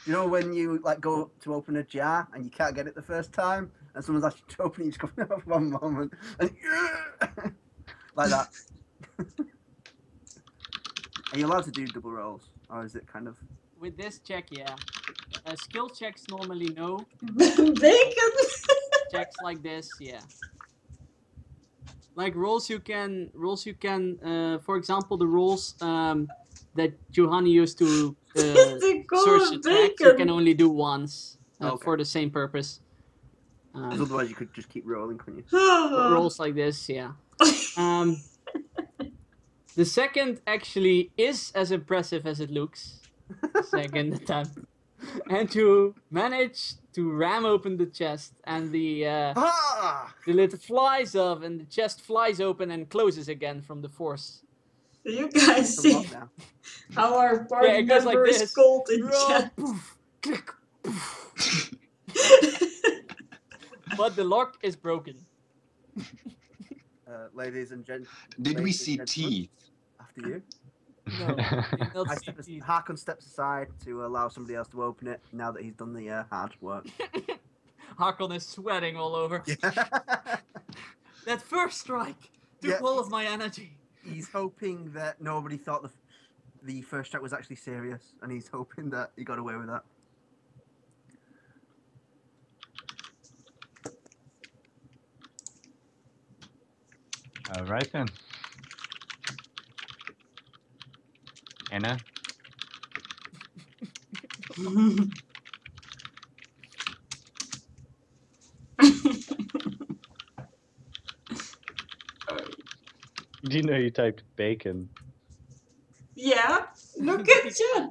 You know when you like go to open a jar and you can't get it the first time, and someone's asked you to open it, you just go no, for one moment, and like that. Are you allowed to do double rolls, or is it kind of? With this check, yeah. Skill checks normally no. Bacon. Checks like this, yeah. Like rolls you can, for example, the rolls that Johanny used to They call search it attacks, you bacon. can only do once Okay. for the same purpose. Because otherwise you could just keep rolling, couldn't you? Rolls like this, yeah. The second actually is as impressive as it looks. Second attempt. And to manage to ram open the chest, and the lid flies off, and the chest flies open and closes again from the force. Do you guys see how our party goes member like is this. cold in chat? Poof, click, poof. But the lock is broken. Ladies and gentlemen. Did we see teeth? After you. No, Harkon steps aside to allow somebody else to open it now that he's done the hard work. Harkon is sweating all over. Yeah. That first strike took all of my energy. He's hoping that nobody thought the first strike was actually serious, and he's hoping that he got away with that. All right then. Anna? Do you know you typed bacon? Yeah, look at chat.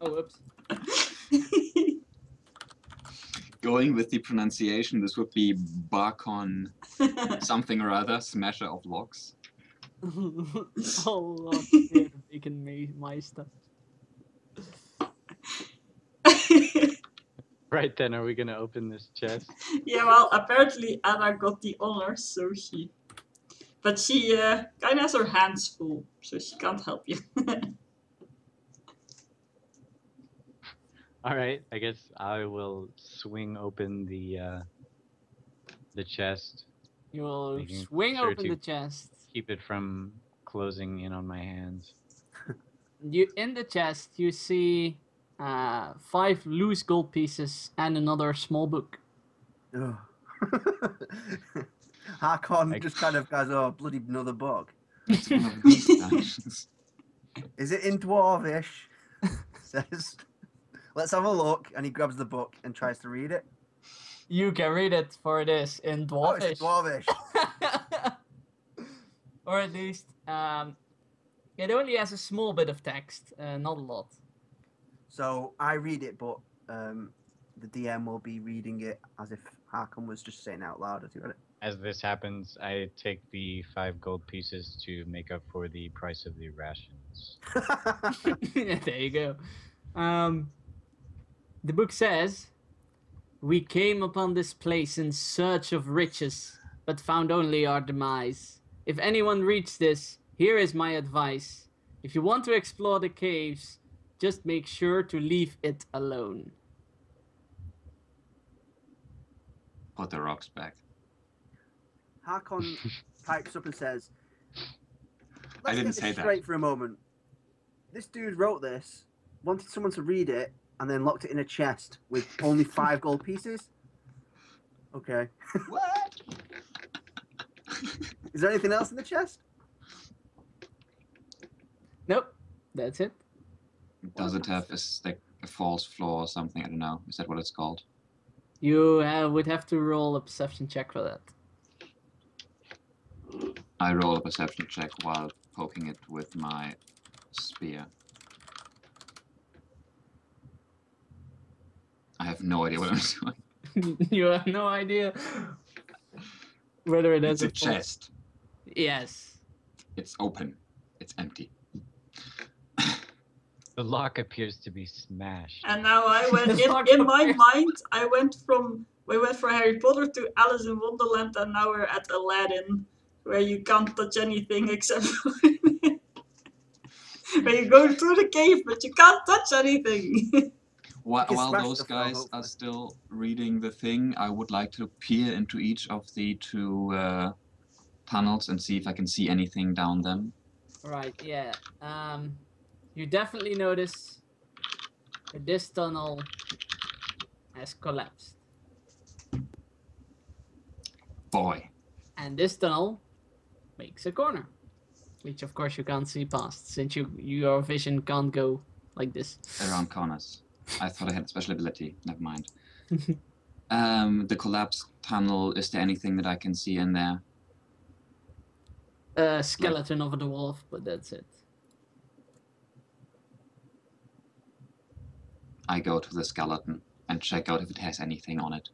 Oh, whoops. Going with the pronunciation, this would be Barkon something or other, smasher of locks. Oh, Lord, bacon meister. Right then, are we gonna open this chest? Yeah, well, apparently Anna got the honors, so she... But she kinda has her hands full, so she can't help you. Alright, I guess I will swing open the chest. You will making swing sure open to the chest. Keep it from closing in on my hands. In the chest, you see 5 loose gold pieces and another small book. Harkon just kind of goes, oh, bloody another book. It's one of these dungeons. Is it in Dwarvish? Says, let's have a look. And he grabs the book and tries to read it. You can read it, for it is in Dwarvish. Oh, it's Dwarvish. Or at least, it only has a small bit of text, not a lot. So I read it, but the DM will be reading it as if Harkon was just saying out loud as he read it. As this happens, I take the 5 gold pieces to make up for the price of the rations. There you go. The book says, "We came upon this place in search of riches, but found only our demise. If anyone reads this, here is my advice. If you want to explore the caves, just make sure to leave it alone." Put the rocks back. Harkon pipes up and says, I didn't get say this that. straight for a moment. This dude wrote this, wanted someone to read it, and then locked it in a chest with only 5 gold pieces? Okay. What? Is there anything else in the chest? Nope, that's it. Does it have a false floor or something? I don't know. Is that what it's called? You would have to roll a perception check for that. I roll a perception check while poking it with my spear. I have no idea what I'm doing. You have no idea whether it has It's a chest. Yes. It's open. It's empty. The lock appears to be smashed. And now I went in my mind. We went from Harry Potter to Alice in Wonderland, and now we're at Aladdin, where you can't touch anything except for where you go through the cave, but you can't touch anything. can While smash those stuff, though, guys are hopefully. still reading the thing, I would like to peer into each of the two tunnels and see if I can see anything down them. Right, yeah. You definitely notice that this tunnel has collapsed. Boy. And this tunnel makes a corner. Which of course you can't see past, since your vision can't go like this. Around corners. I thought I had a special ability. Never mind. The collapsed tunnel, is there anything that I can see in there? A skeleton of a dwarf, but that's it. I go to the skeleton and check out if it has anything on it.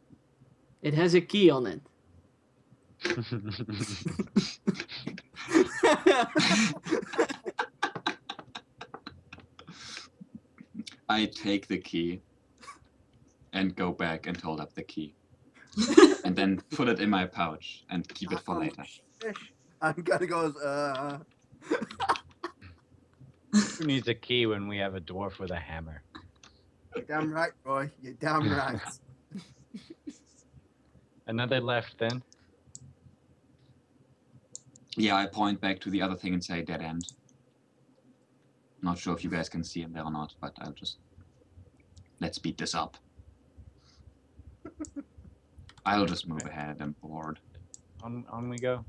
It has a key on it. I take the key and go back and hold up the key. And then put it in my pouch and keep it for later. I'm gonna go. Who needs a key when we have a dwarf with a hammer? You're damn right, Roy. You're damn right. Another left then? Yeah, I point back to the other thing and say dead end. Not sure if you guys can see him there or not, but I'll just... Let's beat this up. I'll just move ahead, I'm bored. On we go.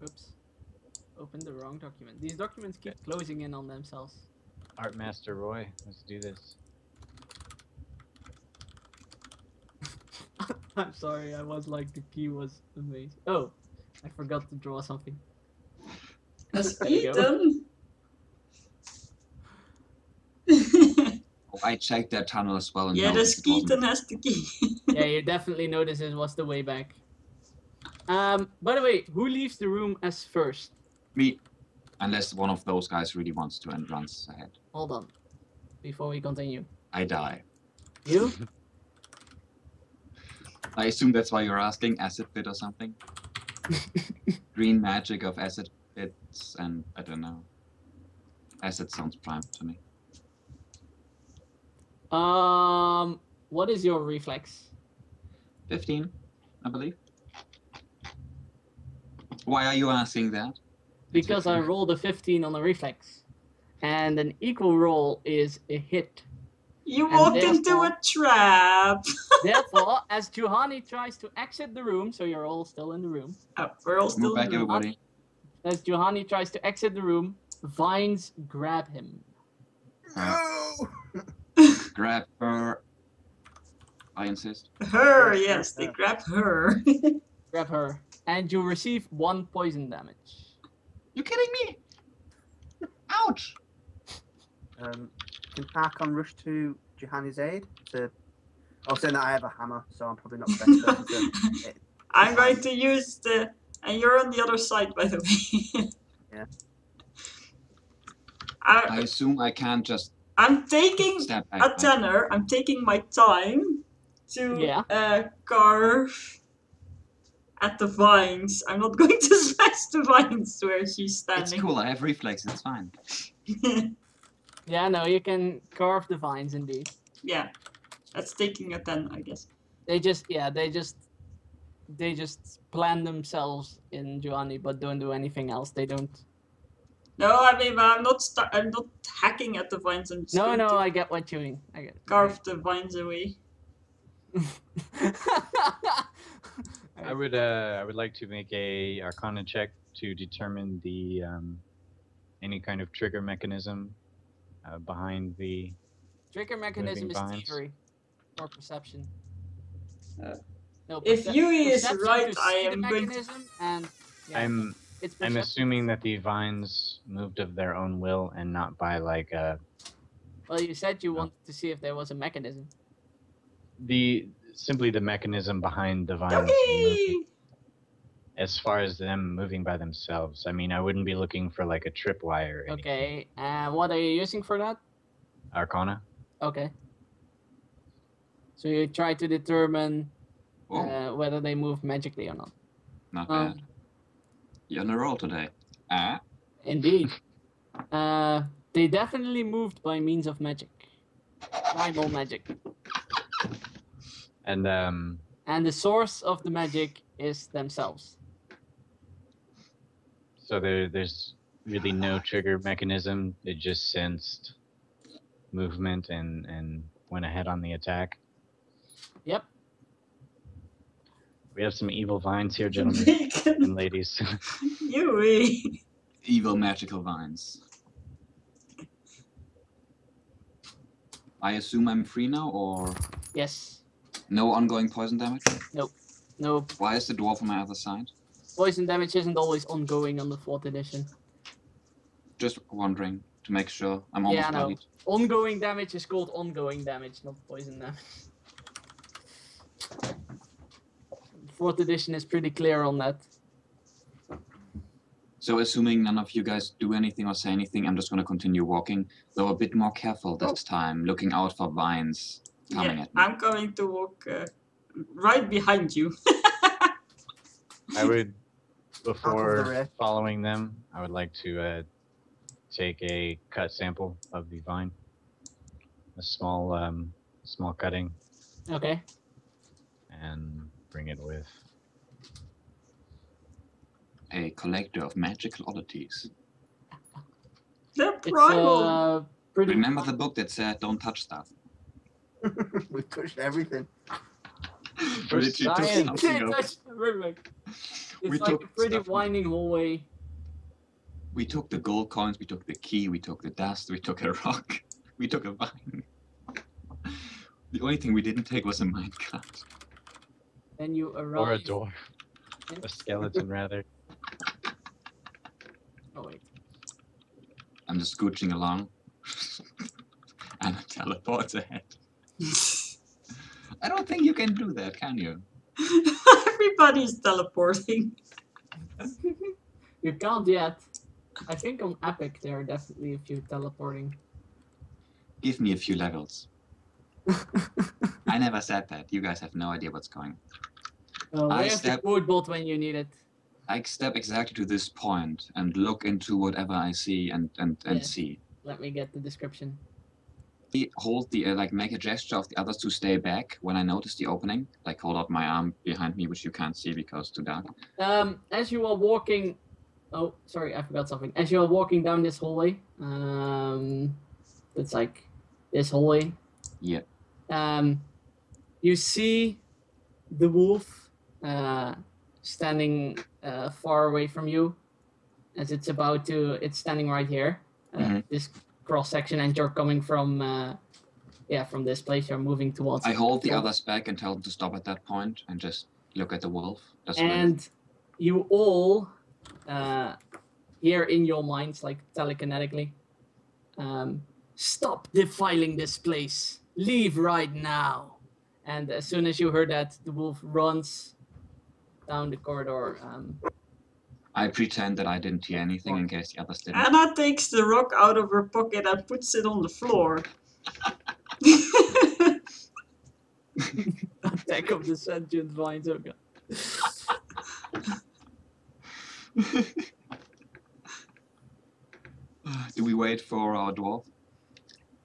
Oops. Opened the wrong document. These documents keep closing in on themselves. Art Master Roy, let's do this. I'm sorry, I was like, the key was amazing. Oh, I forgot to draw something. Has There you go. eaten. Oh, I checked that tunnel as well and Yeah, the noticed it wasn't. Skeeton has the key. Yeah, you definitely notice it was the way back. By the way, who leaves the room as first? Me. Unless one of those guys really wants to and runs ahead. Hold on. Before we continue. I die. You? I assume that's why you're asking, acid pit or something? Green magic of acid pits and I don't know. Acid sounds prime to me. What is your reflex? 15, I believe. Why are you asking that? Because I rolled a 15 on a reflex. And an equal roll is a hit. You And walk into therefore- a trap. Therefore, as Juhani tries to exit the room, so you're all still in the room. Oh, we're all still Move back, in the room. everybody. As Juhani tries to exit the room, vines grab him. No! Grab her. I insist. Her, yes, they grab her. Grab her. And you receive 1 poison damage. You kidding me? Ouch! Can Harkon rush to Juhani's aid? Saying that I have a hammer, so I'm probably not the best person to hit. I'm going to use the... And you're on the other side, by the way. Yeah. I assume I can't just I'm taking step back. a right? tenor. I'm taking my time to Yeah. carve at the vines. I'm not going to smash the vines where she's standing. It's cool, I have reflex, it's fine. Yeah, no, you can carve the vines indeed. Yeah, that's taking a 10, I guess. They just plan themselves in Juhani, but don't do anything else. They don't. No, I mean, I'm not hacking at the vines. I'm just No, going no, to I get what you mean. I get. carve the vines away. I would like to make a Arcana check to determine the any kind of trigger mechanism behind the. Trigger mechanism is Moving vines. thievery or perception. No, If Yui is perception right, to I see the am going to... mechanism, and yeah, I'm it's I'm perception. assuming that the vines moved of their own will and not by like Well, you said you wanted to see if there was a mechanism. simply the mechanism behind the vines. Okay! moving. As far as them moving by themselves, I mean, I wouldn't be looking for like a tripwire. Or anything. Okay, and what are you using for that? Arcana. Okay. So you try to determine Oh, whether they move magically or not. not Um, bad. You're on a roll today. Indeed. They definitely moved by means of magic. Primal magic. And And the source of the magic is themselves. so there's really no trigger mechanism. They just sensed movement and went ahead on the attack. Yep. We have some evil vines here, gentlemen Bacon. and ladies. Yui. Evil magical vines. I assume I'm free now, or Yes. no ongoing poison damage? No. Why is the dwarf on my other side? Poison damage isn't always ongoing on the 4th edition. Just wondering to make sure. I'm almost Yeah, no. bloodied. Ongoing damage is called ongoing damage, not poison damage. 4th edition is pretty clear on that. So assuming none of you guys do anything or say anything, I'm just going to continue walking, though a bit more careful this time, looking out for vines coming Yeah, at me. I'm going to walk right behind you. I would, the before rear. following them, I would like to take a cut sample of the vine. A small cutting, Okay. and bring it with. A collector of magical oddities. They're It's primal. pretty. Remember the book that said don't touch stuff? We touched everything. For Literally took science. something of- That's perfect. It's We like a took pretty stuff. winding hallway. We took the gold coins, we took the key, we took the dust, we took a rock, we took a vine. The only thing we didn't take was a minecart. Then you arrive. Or a dwarf. A skeleton, rather. Oh wait. I'm just scooching along. And a teleport ahead. I don't think you can do that, can you? Everybody's teleporting. You can't yet. I think on Epic there are definitely a few teleporting. Give me a few levels. I never said that. You guys have no idea what's going. I Where's the step- quote bot when you need it? I step exactly to this point and look into whatever I see and Yeah. see. Let me get the description. Hold the like make a gesture of the others to stay back when I notice the opening. Like hold out my arm behind me, which you can't see because it's too dark. As you are walking, oh sorry, I forgot something. As you are walking down this hallway, it's like this hallway. Yeah. You see the wolf standing far away from you, as it's about to. It's standing right here. Mhm. This cross section, and you're coming from from this place. You're moving towards. I hold the So- others back and tell them to stop at that point and just look at the wolf. That's And you all hear in your minds, like telekinetically, stop defiling this place. Leave right now. And as soon as you heard that, the wolf runs down the corridor. I pretend that I didn't hear anything in case the others didn't. Anna takes the rock out of her pocket and puts it on the floor. Attack of the sentient vines. Oh god. Do we wait for our dwarf?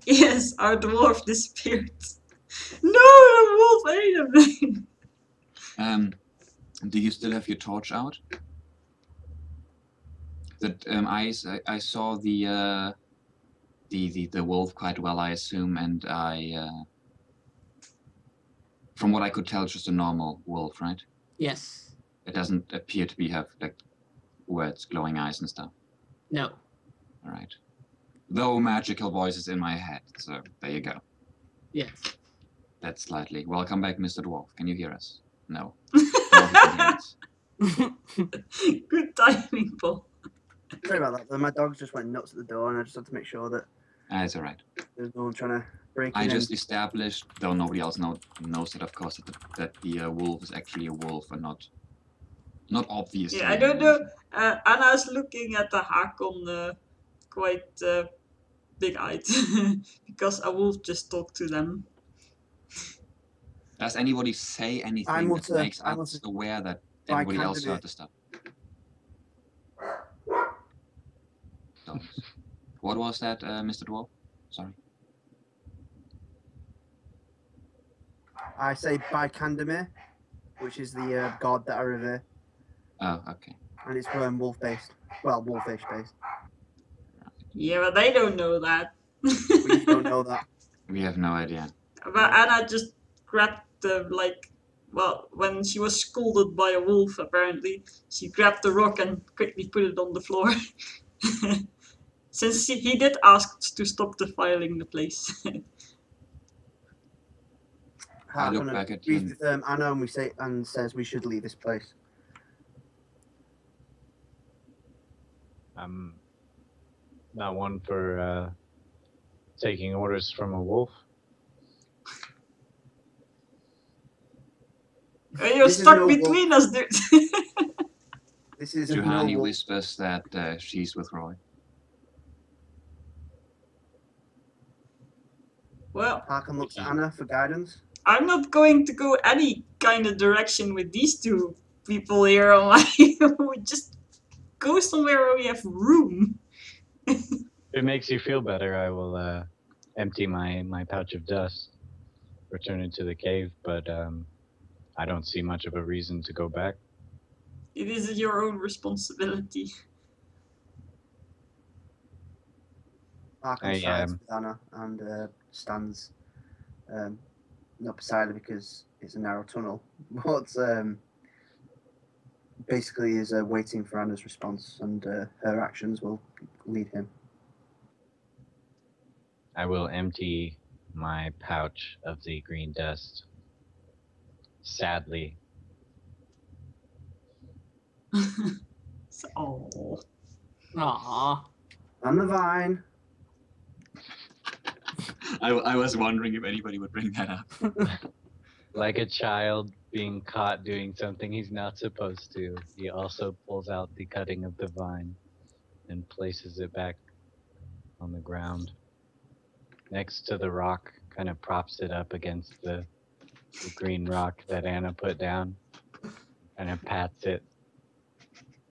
Yes, our dwarf disappeared. No, the wolf ate him. Do you still have your torch out? That I saw the wolf quite well, I assume, and from what I could tell, it's just a normal wolf, right? Yes. It doesn't appear to have like words, glowing eyes, and stuff. No. All right. Though magical voices in my head, so there you go. Yes. That's slightly. Welcome back, Mr. Dwarf. Can you hear us? No. No, he can hear us. Good timing, Paul. Sorry about that. My dogs just went nuts at the door, and I just had to make sure that It's all right. there's no one trying to break I in. just established, though nobody else knows it, of course, that the wolf is actually a wolf and not obviously. Yeah, I don't know. Anna's looking at the Hakon quite big-eyed because a wolf just talked to them. Does anybody say anything I that must, makes I us must- aware that my everybody else candidate- heard the stuff? does. What was that, Mr. Dwarf? Sorry. I say by Candemir, which is the god that I revere, Oh, okay. and it's wolf based. Well, wolfish based. Yeah, but they don't know that. We don't know that. We have no idea. But Anna just grabbed the, well, when she was scolded by a wolf, apparently, she grabbed the rock and quickly put it on the floor. Since he did ask to stop defiling the place. I look Harkonnen back at agrees him. with Anna and says we should leave this place. I'm not one for taking orders from a wolf. You're This is stuck no between us, dude. This is Juhani no wolf. whispers that she's with Roy. Well, Harkon looks at Anna for guidance. I'm not going to go any kind of direction with these two people here on my... We just go somewhere where we have room. If it makes you feel better, I will empty my pouch of dust, return it to the cave, but I don't see much of a reason to go back. It is your own responsibility. Harkon sides with Anna and stands not beside her because it's a narrow tunnel, but basically is waiting for Anna's response, and her actions will lead him. I will empty my pouch of the green dust. Sadly. Oh. Aww. And the vine. I was wondering if anybody would bring that up. Like a child being caught doing something he's not supposed to, he also pulls out the cutting of the vine and places it back on the ground next to the rock, kind of props it up against the green rock that Anna put down, and pats it